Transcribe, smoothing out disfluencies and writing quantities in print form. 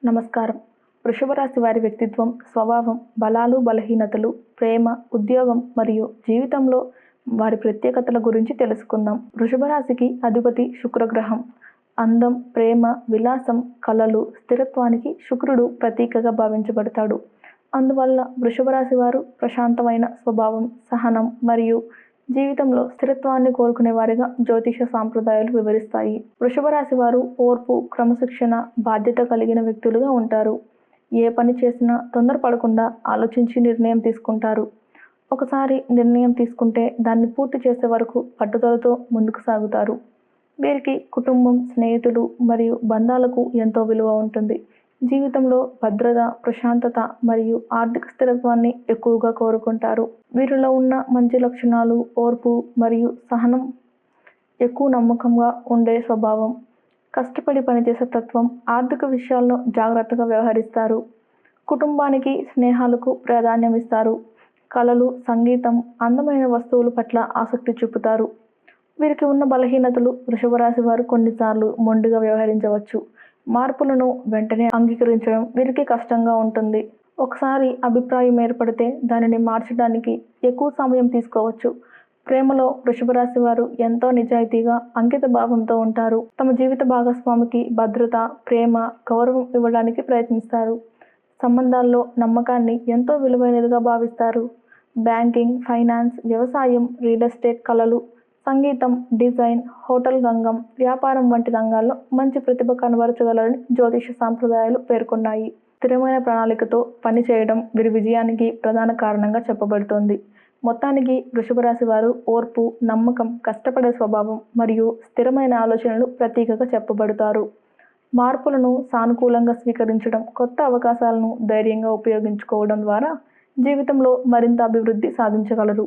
నమస్కారం. వృషభ రాశి వారి వ్యక్తిత్వం, స్వభావం, బలాలు, బలహీనతలు, ప్రేమ, ఉద్యోగం మరియు జీవితంలో వారి ప్రత్యేకతల గురించి తెలుసుకుందాం. వృషభ రాశికి అధిపతి శుక్రగ్రహం. అందం, ప్రేమ, విలాసం, కళలు, స్థిరత్వానికి శుక్రుడు ప్రతీకగా భావించబడతాడు. అందువల్ల వృషభ రాశి వారు ప్రశాంతమైన స్వభావం, సహనం మరియు జీవితంలో స్థిరత్వాన్ని కోరుకునే వారిగా జ్యోతిష సాంప్రదాయాలు వివరిస్తాయి. వృషభ రాశి వారు ఓర్పు, క్రమశిక్షణ, బాధ్యత కలిగిన వ్యక్తులుగా ఉంటారు. ఏ పని చేసినా తొందరపడకుండా ఆలోచించి నిర్ణయం తీసుకుంటారు. ఒకసారి నిర్ణయం తీసుకుంటే దాన్ని పూర్తి చేసే వరకు పట్టుదలతో ముందుకు సాగుతారు. వీరికి కుటుంబం, స్నేహితులు మరియు బంధాలకు ఎంతో విలువ ఉంటుంది. జీవితంలో భద్రత, ప్రశాంతత మరియు ఆర్థిక స్థిరత్వాన్ని ఎక్కువగా కోరుకుంటారు. వీరిలో ఉన్న మంచి లక్షణాలు ఓర్పు మరియు సహనం, ఎక్కువ నమ్మకంగా ఉండే స్వభావం, కష్టపడి పనిచేసే తత్వం, ఆర్థిక విషయాల్లో జాగ్రత్తగా వ్యవహరిస్తారు. కుటుంబానికి, స్నేహాలకు ప్రాధాన్యం ఇస్తారు. కళలు, సంగీతం, అందమైన వస్తువుల పట్ల ఆసక్తి చూపుతారు. వీరికి ఉన్న బలహీనతలు: వృషభ రాశి వారు కొన్నిసార్లు మొండిగా వ్యవహరించవచ్చు. మార్పులను వెంటనే అంగీకరించడం వీరికి కష్టంగా ఉంటుంది. ఒకసారి అభిప్రాయం ఏర్పడితే దానిని మార్చడానికి ఎక్కువ సమయం తీసుకోవచ్చు. ప్రేమలో వృషభ రాశి వారు ఎంతో నిజాయితీగా, అంకిత భావంతో ఉంటారు. తమ జీవిత భాగస్వామికి భద్రత, ప్రేమ, గౌరవం ఇవ్వడానికి ప్రయత్నిస్తారు. సంబంధాల్లో నమ్మకాన్ని ఎంతో విలువైనదిగా భావిస్తారు. బ్యాంకింగ్, ఫైనాన్స్, వ్యవసాయం, రియల్ ఎస్టేట్, కళలు, సంగీతం, డిజైన్, హోటల్ రంగం, వ్యాపారం వంటి రంగాల్లో మంచి ప్రతిభ కనబరచగలరని జ్యోతిష సాంప్రదాయాలు పేర్కొన్నాయి. స్థిరమైన ప్రణాళికతో పనిచేయడం వీరి విజయానికి ప్రధాన కారణంగా చెప్పబడుతోంది. మొత్తానికి వృషభ రాశి వారు ఓర్పు, నమ్మకం, కష్టపడే స్వభావం మరియు స్థిరమైన ఆలోచనలు ప్రతీకగా చెప్పబడతారు. మార్పులను సానుకూలంగా స్వీకరించడం, కొత్త అవకాశాలను ధైర్యంగా ఉపయోగించుకోవడం ద్వారా జీవితంలో మరింత అభివృద్ధి సాధించగలరు.